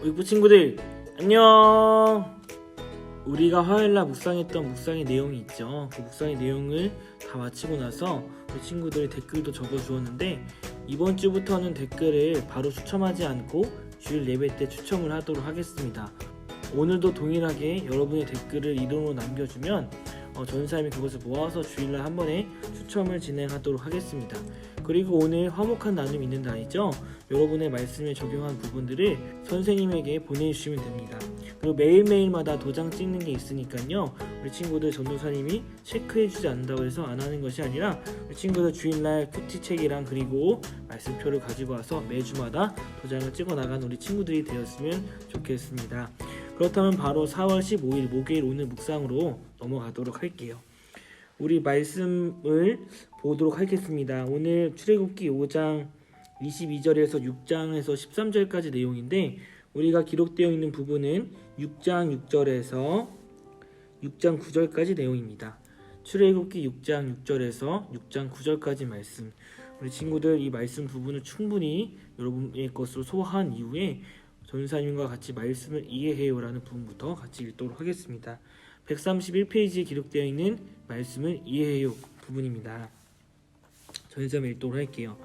우리 친구들 안녕. 우리가 화요일날 묵상했던 묵상의 내용이 있죠. 그 묵상의 내용을 다 마치고 나서 우리 친구들이 댓글도 적어주었는데, 이번 주부터는 댓글을 바로 추첨하지 않고 주일 예배 때 추첨을 하도록 하겠습니다. 오늘도 동일하게 여러분의 댓글을 이름으로 남겨주면 전사님이 그것을 모아서 주일날 한 번에 추첨을 진행하도록 하겠습니다. 그리고 오늘 화목한 나눔이 있는 날이죠. 여러분의 말씀에 적용한 부분들을 선생님에게 보내주시면 됩니다. 그리고 매일매일마다 도장 찍는 게 있으니까요, 우리 친구들 전도사님이 체크해주지 않는다고 해서 안 하는 것이 아니라 우리 친구들 주일날 큐티책이랑 그리고 말씀표를 가지고 와서 매주마다 도장을 찍어 나가는 우리 친구들이 되었으면 좋겠습니다. 그렇다면 바로 4월 15일 목요일 오늘 묵상으로 넘어가도록 할게요. 우리 말씀을 보도록 하겠습니다. 오늘 출애굽기 5장 22절에서 6장에서 13절까지 내용인데, 우리가 기록되어 있는 부분은 6장 6절에서 6장 9절까지 내용입니다. 출애굽기 6장 6절에서 6장 9절까지 말씀. 우리 친구들 이 말씀 부분을 충분히 여러분의 것으로 소화한 이후에 전사님과 같이 말씀을 이해해요라는 부분부터 같이 읽도록 하겠습니다. 131페이지에 기록되어 있는 말씀을 이해해요 부분입니다. 전사님 읽도록 할게요.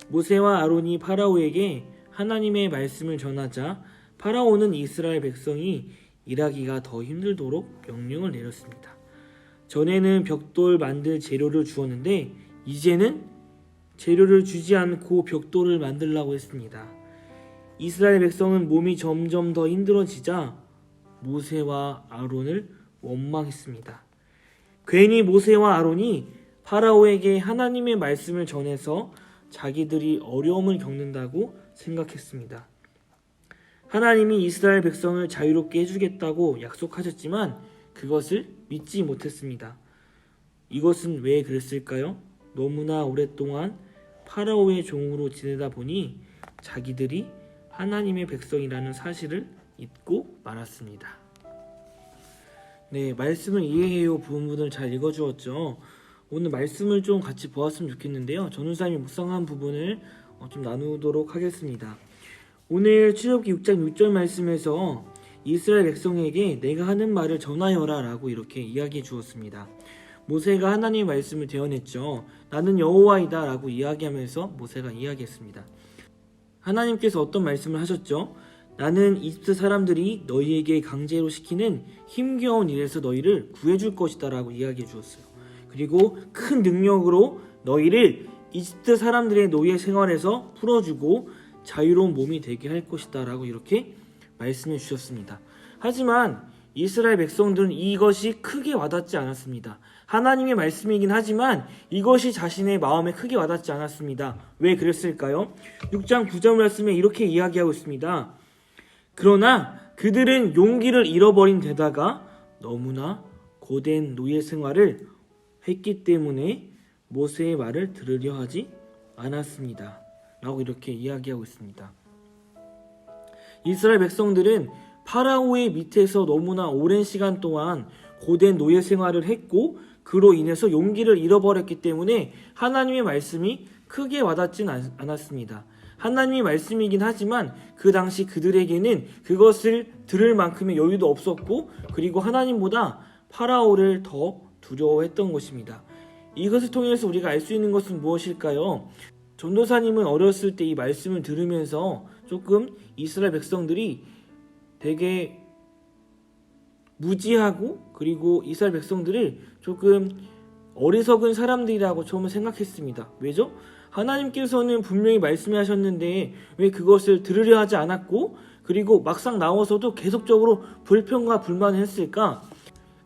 모세와 아론이 파라오에게 하나님의 말씀을 전하자 파라오는 이스라엘 백성이 일하기가 더 힘들도록 명령을 내렸습니다. 전에는 벽돌 만들 재료를 주었는데 이제는 재료를 주지 않고 벽돌을 만들라고 했습니다. 이스라엘 백성은 몸이 점점 더 힘들어지자 모세와 아론을 원망했습니다. 괜히 모세와 아론이 파라오에게 하나님의 말씀을 전해서 자기들이 어려움을 겪는다고 생각했습니다. 하나님이 이스라엘 백성을 자유롭게 해주겠다고 약속하셨지만 그것을 믿지 못했습니다. 이것은 왜 그랬을까요? 너무나 오랫동안 파라오의 종으로 지내다 보니 자기들이 하나님의 백성이라는 사실을 잊고 말았습니다. 네, 말씀을 이해해요 부분을 잘 읽어주었죠. 오늘 말씀을 좀 같이 보았으면 좋겠는데요. 전우사님이 묵상한 부분을 좀 나누도록 하겠습니다. 오늘 출애굽기 6장 6절 말씀에서 이스라엘 백성에게 내가 하는 말을 전하여라 라고 이렇게 이야기해 주었습니다. 모세가 하나님의 말씀을 대언했죠. 나는 여호와이다 라고 이야기하면서 모세가 이야기했습니다. 하나님께서 어떤 말씀을 하셨죠? 나는 이집트 사람들이 너희에게 강제로 시키는 힘겨운 일에서 너희를 구해줄 것이다 라고 이야기해 주었어요. 그리고 큰 능력으로 너희를 이집트 사람들의 노예 생활에서 풀어주고 자유로운 몸이 되게 할 것이다 라고 이렇게 말씀해 주셨습니다. 하지만 이스라엘 백성들은 이것이 크게 와닿지 않았습니다. 하나님의 말씀이긴 하지만 이것이 자신의 마음에 크게 와닿지 않았습니다. 왜 그랬을까요? 6장 9절 말씀에 이렇게 이야기하고 있습니다. 그러나 그들은 용기를 잃어버린 데다가 너무나 고된 노예 생활을 했기 때문에 모세의 말을 들으려 하지 않았습니다. 라고 이렇게 이야기하고 있습니다. 이스라엘 백성들은 파라오의 밑에서 너무나 오랜 시간 동안 고된 노예 생활을 했고 그로 인해서 용기를 잃어버렸기 때문에 하나님의 말씀이 크게 와닿진 않았습니다. 하나님의 말씀이긴 하지만 그 당시 그들에게는 그것을 들을 만큼의 여유도 없었고, 그리고 하나님보다 파라오를 더 두려워했던 것입니다. 이것을 통해서 우리가 알 수 있는 것은 무엇일까요? 전도사님은 어렸을 때 이 말씀을 들으면서 조금 이스라엘 백성들이 되게 무지하고 그리고 이스라엘 백성들을 조금 어리석은 사람들이라고 처음에 생각했습니다. 왜죠? 하나님께서는 분명히 말씀하셨는데 왜 그것을 들으려 하지 않았고 그리고 막상 나와서도 계속적으로 불평과 불만을 했을까?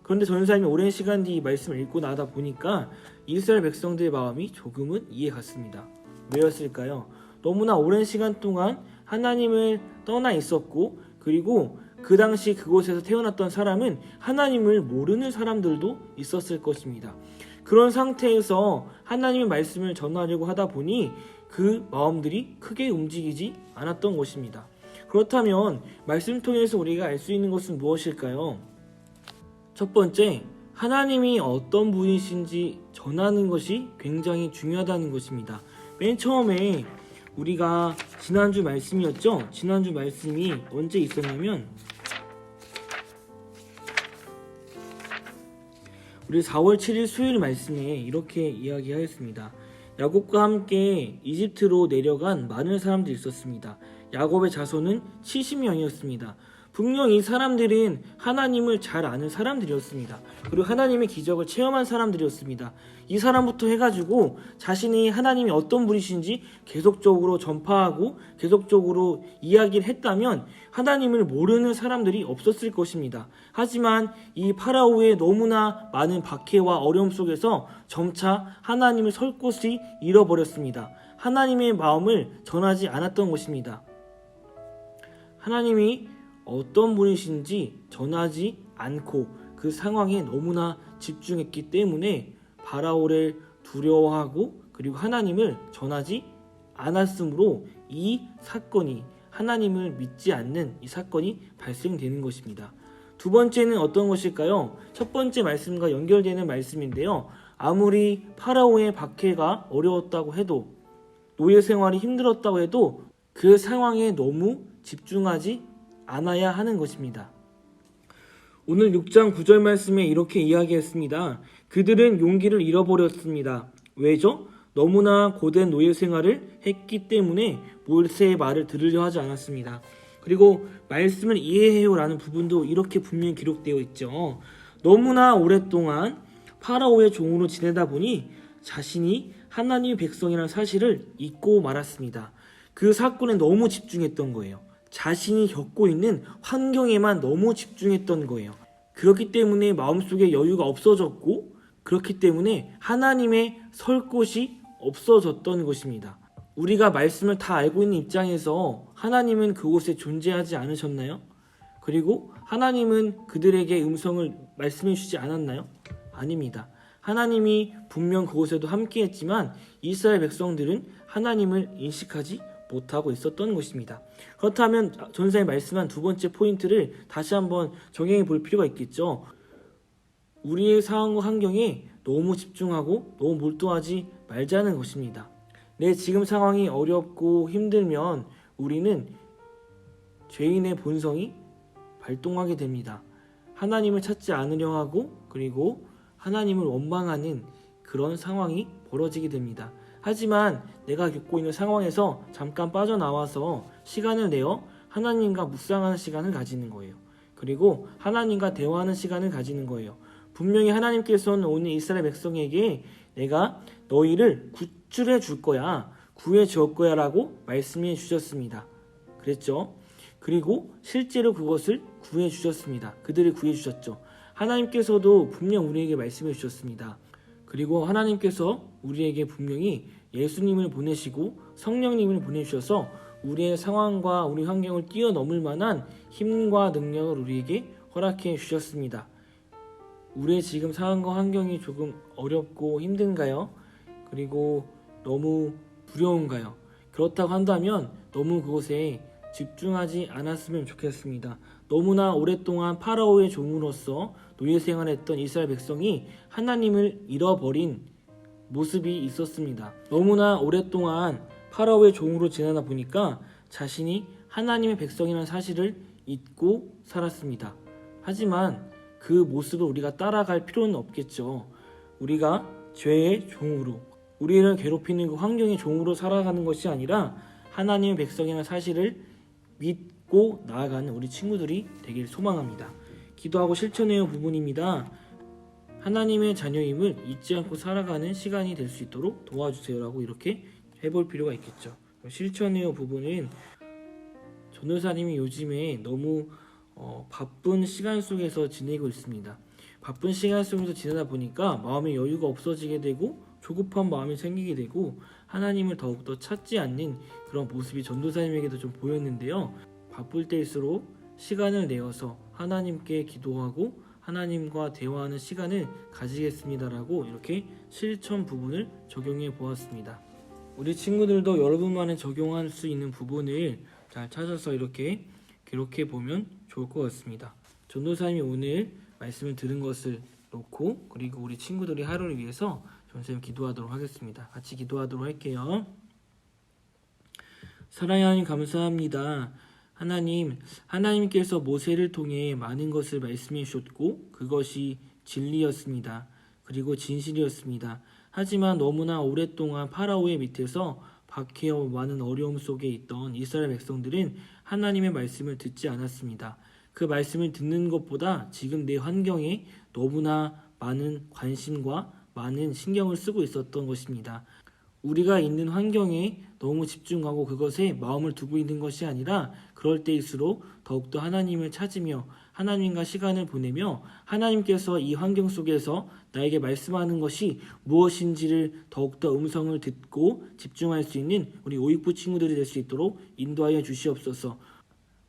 그런데 전사님이 오랜 시간 뒤 이 말씀을 읽고 나다 보니까 이스라엘 백성들의 마음이 조금은 이해갔습니다. 왜였을까요? 너무나 오랜 시간 동안 하나님을 떠나 있었고 그리고 그 당시 그곳에서 태어났던 사람은 하나님을 모르는 사람들도 있었을 것입니다. 그런 상태에서 하나님의 말씀을 전하려고 하다 보니 그 마음들이 크게 움직이지 않았던 것입니다. 그렇다면 말씀 통해서 우리가 알 수 있는 것은 무엇일까요? 첫 번째, 하나님이 어떤 분이신지 전하는 것이 굉장히 중요하다는 것입니다. 맨 처음에 우리가 지난주 말씀이었죠? 지난주 말씀이 언제 있었냐면 우리 4월 7일 수요일 말씀에 이렇게 이야기하였습니다. 야곱과 함께 이집트로 내려간 많은 사람들이 있었습니다. 야곱의 자손은 70명이었습니다. 분명 이 사람들은 하나님을 잘 아는 사람들이었습니다. 그리고 하나님의 기적을 체험한 사람들이었습니다. 이 사람부터 해가지고 자신이 하나님이 어떤 분이신지 계속적으로 전파하고 계속적으로 이야기를 했다면 하나님을 모르는 사람들이 없었을 것입니다. 하지만 이 파라오의 너무나 많은 박해와 어려움 속에서 점차 하나님을 설 곳이 잃어버렸습니다. 하나님의 마음을 전하지 않았던 것입니다. 하나님이 어떤 분이신지 전하지 않고 그 상황에 너무나 집중했기 때문에 바라오를 두려워하고 그리고 하나님을 전하지 않았으므로 이 사건이 하나님을 믿지 않는 이 사건이 발생되는 것입니다. 두 번째는 어떤 것일까요? 첫 번째 말씀과 연결되는 말씀인데요. 아무리 파라오의 박해가 어려웠다고 해도 노예 생활이 힘들었다고 해도 그 상황에 너무 집중하지 않아야 하는 것입니다. 오늘 6장 9절 말씀에 이렇게 이야기했습니다. 그들은 용기를 잃어버렸습니다. 왜죠? 너무나 고된 노예 생활을 했기 때문에 모세의 말을 들으려 하지 않았습니다. 그리고 말씀을 이해해요 라는 부분도 이렇게 분명히 기록되어 있죠. 너무나 오랫동안 파라오의 종으로 지내다 보니 자신이 하나님의 백성이라는 사실을 잊고 말았습니다. 그 사건에 너무 집중했던 거예요. 자신이 겪고 있는 환경에만 너무 집중했던 거예요. 그렇기 때문에 마음속에 여유가 없어졌고 그렇기 때문에 하나님의 설 곳이 없어졌던 것입니다. 우리가 말씀을 다 알고 있는 입장에서 하나님은 그곳에 존재하지 않으셨나요? 그리고 하나님은 그들에게 음성을 말씀해 주지 않았나요? 아닙니다. 하나님이 분명 그곳에도 함께 했지만 이스라엘 백성들은 하나님을 인식하지 못하고 있었던 것입니다. 그렇다면 전사에 말씀한 두 번째 포인트를 다시 한번 적용해 볼 필요가 있겠죠. 우리의 상황과 환경에 너무 집중하고 너무 몰두하지 말자는 것입니다. 내 지금 상황이 어렵고 힘들면 우리는 죄인의 본성이 발동하게 됩니다. 하나님을 찾지 않으려 하고 그리고 하나님을 원망하는 그런 상황이 벌어지게 됩니다. 하지만 내가 겪고 있는 상황에서 잠깐 빠져나와서 시간을 내어 하나님과 묵상하는 시간을 가지는 거예요. 그리고 하나님과 대화하는 시간을 가지는 거예요. 분명히 하나님께서는 오늘 이스라엘 백성에게 내가 너희를 구출해 줄 거야, 구해 줄 거야 라고 말씀해 주셨습니다. 그랬죠? 그리고 실제로 그것을 구해 주셨습니다. 그들을 구해 주셨죠. 하나님께서도 분명 우리에게 말씀해 주셨습니다. 그리고 하나님께서 우리에게 분명히 예수님을 보내시고 성령님을 보내주셔서 우리의 상황과 우리 환경을 뛰어넘을 만한 힘과 능력을 우리에게 허락해 주셨습니다. 우리의 지금 상황과 환경이 조금 어렵고 힘든가요? 그리고 너무 두려운가요? 그렇다고 한다면 너무 그곳에 집중하지 않았으면 좋겠습니다. 너무나 오랫동안 파라오의 종으로서 노예 생활했던 이스라엘 백성이 하나님을 잃어버린 모습이 있었습니다. 너무나 오랫동안 파라오의 종으로 지내다 보니까 자신이 하나님의 백성이라는 사실을 잊고 살았습니다. 하지만 그 모습을 우리가 따라갈 필요는 없겠죠. 우리가 죄의 종으로, 우리를 괴롭히는 그 환경의 종으로 살아가는 것이 아니라 하나님의 백성이라는 사실을 믿고 나아가는 우리 친구들이 되길 소망합니다. 기도하고 실천해요 부분입니다. 하나님의 자녀임을 잊지 않고 살아가는 시간이 될 수 있도록 도와주세요라고 이렇게 해볼 필요가 있겠죠. 실천해요 부분은 전도사님이 요즘에 너무 바쁜 시간 속에서 지내고 있습니다. 바쁜 시간 속에서 지내다 보니까 마음에 여유가 없어지게 되고 조급한 마음이 생기게 되고 하나님을 더욱더 찾지 않는 그런 모습이 전도사님에게도 좀 보였는데요. 바쁠 때일수록 시간을 내어서 하나님께 기도하고 하나님과 대화하는 시간을 가지겠습니다라고 이렇게 실천 부분을 적용해 보았습니다. 우리 친구들도 여러분만의 적용할 수 있는 부분을 잘 찾아서 이렇게 기록해 보면 좋을 것 같습니다. 전도사님이 오늘 말씀을 들은 것을 놓고 그리고 우리 친구들의 하루를 위해서 전도사님 기도하도록 하겠습니다. 같이 기도하도록 할게요. 사랑의 하나님 감사합니다. 하나님께서 모세를 통해 많은 것을 말씀해 주셨고 그것이 진리였습니다. 그리고 진실이었습니다. 하지만 너무나 오랫동안 파라오의 밑에서 박해와 많은 어려움 속에 있던 이스라엘 백성들은 하나님의 말씀을 듣지 않았습니다. 그 말씀을 듣는 것보다 지금 내 환경에 너무나 많은 관심과 많은 신경을 쓰고 있었던 것입니다. 우리가 있는 환경에 너무 집중하고 그것에 마음을 두고 있는 것이 아니라 그럴 때일수록 더욱더 하나님을 찾으며 하나님과 시간을 보내며 하나님께서 이 환경 속에서 나에게 말씀하는 것이 무엇인지를 더욱더 음성을 듣고 집중할 수 있는 우리 오익부 친구들이 될 수 있도록 인도하여 주시옵소서.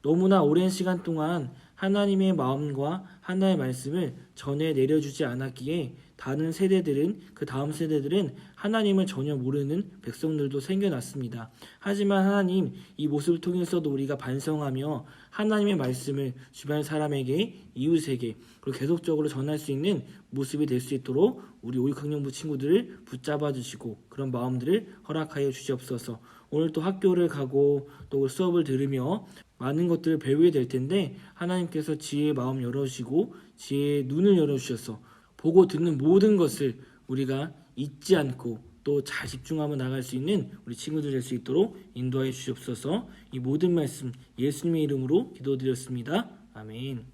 너무나 오랜 시간 동안 하나님의 마음과 하나님의 말씀을 전해 내려주지 않았기에 다른 세대들은 그 다음 세대들은 하나님을 전혀 모르는 백성들도 생겨났습니다. 하지만 하나님 이 모습을 통해서도 우리가 반성하며 하나님의 말씀을 주변 사람에게 이웃에게 그리고 계속적으로 전할 수 있는 모습이 될 수 있도록 우리 오익학년부 친구들을 붙잡아 주시고 그런 마음들을 허락하여 주시옵소서. 오늘 또 학교를 가고 또 수업을 들으며 많은 것들을 배우게 될 텐데 하나님께서 지혜의 마음 열어주시고 지혜의 눈을 열어주셔서 보고 듣는 모든 것을 우리가 잊지 않고 또 잘 집중하며 나갈 수 있는 우리 친구들 될 수 있도록 인도하여 주시옵소서. 이 모든 말씀 예수님의 이름으로 기도드렸습니다. 아멘.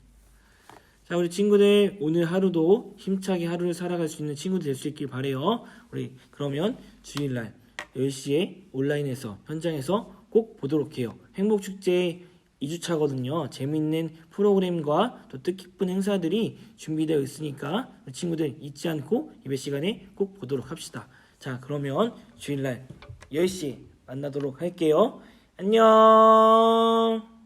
자, 우리 친구들 오늘 하루도 힘차게 하루를 살아갈 수 있는 친구들 될 수 있길 바래요. 우리 그러면 주일날 10시에 온라인에서 현장에서 꼭 보도록 해요. 행복축제 2주차거든요. 재밌는 프로그램과 또 뜻깊은 행사들이 준비되어 있으니까 친구들 잊지 않고 예배 시간에 꼭 보도록 합시다. 자, 그러면 주일날 10시에 만나도록 할게요. 안녕.